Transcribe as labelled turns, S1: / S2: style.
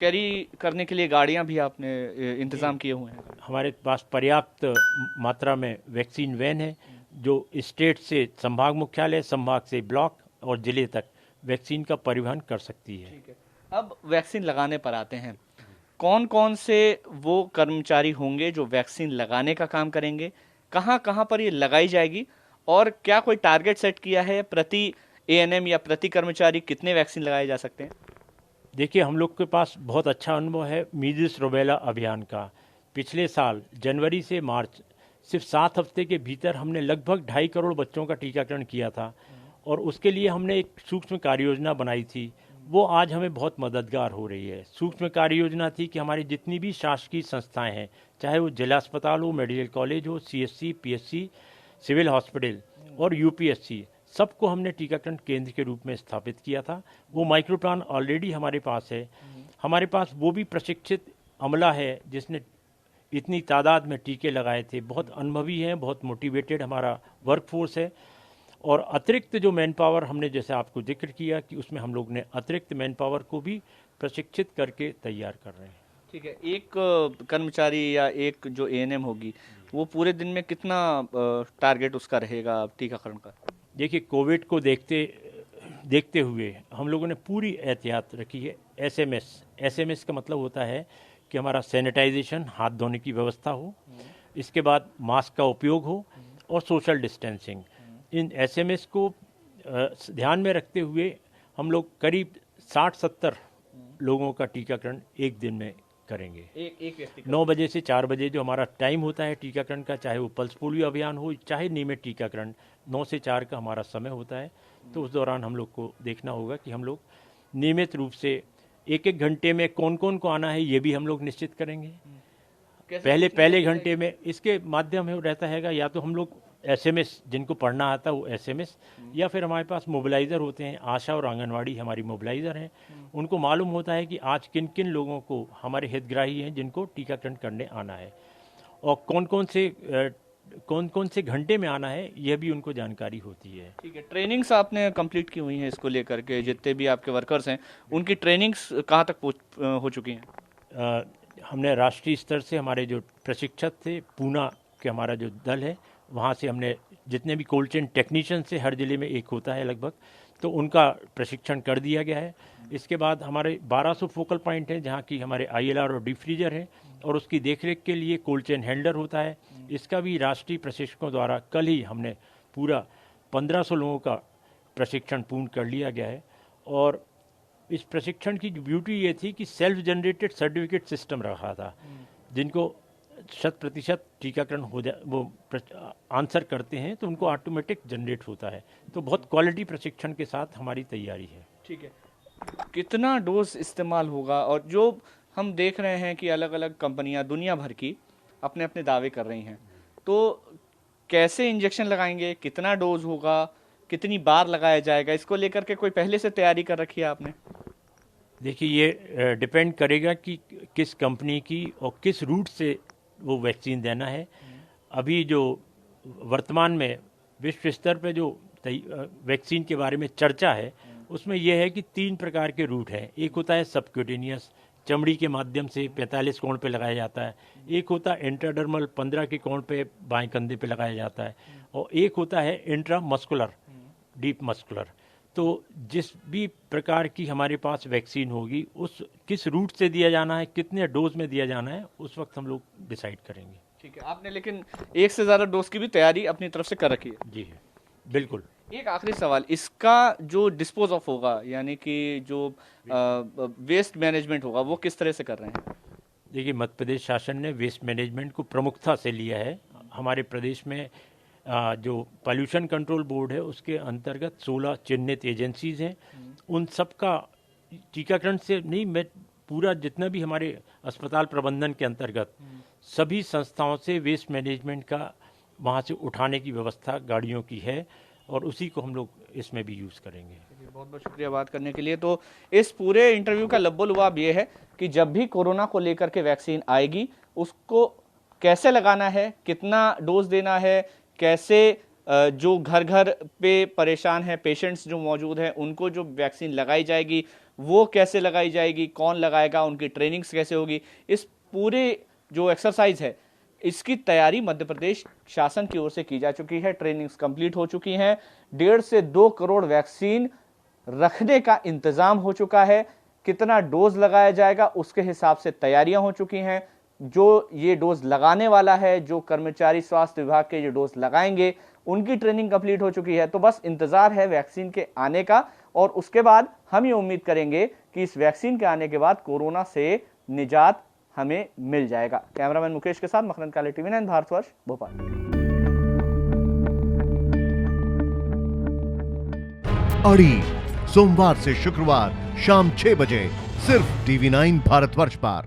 S1: Carry करने के लिए गाड़ियां भी आपने
S2: जी,
S1: इंतजाम किए हुए हैं?
S2: हमारे पास पर्याप्त मात्रा में वैक्सीन वैन है जो स्टेट से संभाग मुख्यालय, संभाग से ब्लॉक और जिले तक वैक्सीन का परिवहन कर सकती है।
S1: ठीक है। अब वैक्सीन लगाने पर आते हैं। कौन कौन से वो कर्मचारी होंगे जो वैक्सीन लगाने का काम करेंगे? कहाँ कहाँ पर ये लगाई जाएगी? और क्या कोई टारगेट सेट किया है प्रति एएनएम या प्रति कर्मचारी कितने वैक्सीन लगाए जा सकते हैं?
S2: देखिए, हम लोग के पास बहुत अच्छा अनुभव है मीज़ल्स रूबेला अभियान का। पिछले साल जनवरी से मार्च सिर्फ 7 हफ्ते के भीतर हमने लगभग 2.5 करोड़ बच्चों का टीकाकरण किया था और उसके लिए हमने एक सूक्ष्म कार्य योजना बनाई थी। वो आज हमें बहुत मददगार हो रही है। सूक्ष्म कार्य योजना थी कि हमारी जितनी भी शासकीय संस्थाएं हैं, चाहे वो जिला अस्पताल हो, मेडिकल कॉलेज हो, सीएससी, पीएचसी, सिविल हॉस्पिटल और यूपीएससी, सबको हमने टीकाकरण केंद्र के रूप में स्थापित किया था। वो माइक्रो प्लान ऑलरेडी हमारे पास है। हमारे पास वो भी प्रशिक्षित अमला है जिसने इतनी तादाद में टीके लगाए थे। बहुत अनुभवी हैं, बहुत मोटिवेटेड हमारा वर्कफोर्स है। और अतिरिक्त जो मैन पावर हमने, जैसे आपको जिक्र किया कि उसमें हम लोग ने अतिरिक्त मैन पावर को भी प्रशिक्षित करके तैयार कर रहे हैं।
S1: ठीक है। एक कर्मचारी या एक जो एएनएम होगी, वो पूरे दिन में कितना टारगेट उसका रहेगा टीकाकरण का?
S2: देखिए, कोविड को देखते देखते हुए हम लोगों ने पूरी एहतियात रखी है। एसएमएस, एसएमएस का मतलब होता है कि हमारा सैनिटाइजेशन, हाथ धोने की व्यवस्था हो, इसके बाद मास्क का उपयोग हो और सोशल डिस्टेंसिंग। इन एसएमएस को ध्यान में रखते हुए हम लोग करीब 60-70 लोगों का टीकाकरण एक दिन में करेंगे।
S1: एक एक व्यक्ति का?
S2: 9 बजे से 4 बजे जो हमारा टाइम होता है टीकाकरण का, चाहे वो पल्स पोलियो अभियान हो चाहे नियमित टीकाकरण, 9 से 4 का हमारा समय होता है। तो उस दौरान हम लोग को देखना होगा कि हम लोग नियमित रूप से एक एक घंटे में कौन कौन को आना है, ये भी हम लोग निश्चित करेंगे।
S1: कैसे
S2: पहले
S1: सूचना
S2: पहले
S1: दी
S2: घंटे
S1: जाएगी?
S2: में इसके माध्यम है रहता हैगा, या तो हम लोग एसएमएस, जिनको पढ़ना आता है वो एसएमएस, या फिर हमारे पास मोबिलाइज़र होते हैं। आशा और आंगनवाड़ी हमारी मोबिलाइज़र हैं। उनको मालूम होता है कि आज किन किन लोगों को, हमारे हितग्राही हैं जिनको टीकाकरण करने आना है, और कौन कौन से घंटे में आना है, यह भी उनको जानकारी होती है।
S1: ठीक है। ट्रेनिंग्स आपने कंप्लीट की हुई हैं इसको लेकर के? जितने भी आपके वर्कर्स हैं, उनकी ट्रेनिंग्स कहाँ तक हो चुकी हैं?
S2: अ, हमने राष्ट्रीय स्तर से हमारे जो प्रशिक्षक थे, पूना के हमारा जो दल है, वहाँ से हमने जितने भी कोल्ड चेन टेक्नीशियन से, हर ज़िले में एक होता है लगभग, तो उनका प्रशिक्षण कर दिया गया है। इसके बाद हमारे 1200 फोकल पॉइंट हैं जहाँ की हमारे आईएलआर और डीप फ्रीजर हैं, और उसकी देखरेख के लिए कोल्ड चेन हैंडलर होता है। इसका भी राष्ट्रीय प्रशिक्षकों द्वारा कल ही हमने पूरा 1500 लोगों का प्रशिक्षण पूर्ण कर लिया गया है। और इस प्रशिक्षण की ब्यूटी ये थी कि सेल्फ जनरेटेड सर्टिफिकेट सिस्टम रखा था, जिनको 100% टीकाकरण हो जाए, वो आंसर करते हैं तो उनको ऑटोमेटिक जनरेट होता है। तो बहुत क्वालिटी प्रशिक्षण के साथ हमारी तैयारी है।
S1: ठीक है। कितना डोज इस्तेमाल होगा? और जो हम देख रहे हैं कि अलग अलग कंपनियां दुनिया भर की अपने अपने दावे कर रही हैं, तो कैसे इंजेक्शन लगाएंगे? कितना डोज होगा? कितनी बार लगाया जाएगा? इसको लेकर के कोई पहले से तैयारी कर रखी है आपने?
S2: देखिए, ये डिपेंड करेगा कि किस कंपनी की और किस रूट से वो वैक्सीन देना है। अभी जो वर्तमान में विश्व स्तर पे जो वैक्सीन के बारे में चर्चा है, उसमें यह है कि 3 प्रकार के रूट हैं। एक होता है सबक्यूटेनियस, चमड़ी के माध्यम से 45 कोण पे लगाया जाता है। एक होता है इंट्राडर्मल, 15 के कोण पे बाएं कंधे पे लगाया जाता है। और एक होता है इंट्रामस्कुलर, डीप मस्कुलर। तो जिस भी प्रकार की हमारे पास वैक्सीन होगी, उस किस रूट से दिया जाना है, कितने डोज में दिया जाना है, उस वक्त हम लोग डिसाइड करेंगे।
S1: ठीक है। आपने लेकिन एक से ज्यादा डोज की भी तैयारी अपनी तरफ से कर रखी है?
S2: जी है, बिल्कुल।
S1: एक आखिरी सवाल, इसका जो डिस्पोज ऑफ होगा, यानी कि जो वेस्ट मैनेजमेंट होगा, वो किस तरह से कर रहे हैं?
S2: देखिए, मध्य प्रदेश शासन ने वेस्ट मैनेजमेंट को प्रमुखता से लिया है। हमारे प्रदेश में जो पॉल्यूशन कंट्रोल बोर्ड है, उसके अंतर्गत 16 चिन्हित एजेंसीज हैं। उन सब का टीकाकरण से नहीं, मैं पूरा जितना भी हमारे अस्पताल प्रबंधन के अंतर्गत सभी संस्थाओं से वेस्ट मैनेजमेंट का वहाँ से उठाने की व्यवस्था गाड़ियों की है, और उसी को हम लोग इसमें भी यूज़ करेंगे।
S1: बहुत बहुत शुक्रिया बात करने के लिए। तो इस पूरे इंटरव्यू का लब्बो-लुआब ये है कि जब भी कोरोना को लेकर के वैक्सीन आएगी, उसको कैसे लगाना है, कितना डोज देना है, कैसे जो घर घर पे परेशान हैं पेशेंट्स जो मौजूद हैं उनको जो वैक्सीन लगाई जाएगी वो कैसे लगाई जाएगी, कौन लगाएगा, उनकी ट्रेनिंग्स कैसे होगी, इस पूरे जो एक्सरसाइज है इसकी तैयारी मध्य प्रदेश शासन की ओर से की जा चुकी है। ट्रेनिंग्स कंप्लीट हो चुकी हैं। 1.5 से 2 करोड़ वैक्सीन रखने का इंतजाम हो चुका है। कितना डोज लगाया जाएगा उसके हिसाब से तैयारियां हो चुकी हैं। जो ये डोज लगाने वाला है, जो कर्मचारी स्वास्थ्य विभाग के ये डोज लगाएंगे, उनकी ट्रेनिंग कंप्लीट हो चुकी है। तो बस इंतजार है वैक्सीन के आने का, और उसके बाद हम ये उम्मीद करेंगे कि इस वैक्सीन के आने के बाद कोरोना से निजात हमें मिल जाएगा। कैमरामैन मुकेश के साथ मकरंद काले, TV9 भारतवर्ष, भोपाल।
S3: अड़ी सोमवार से शुक्रवार शाम 6 बजे सिर्फ TV9 भारतवर्ष पर।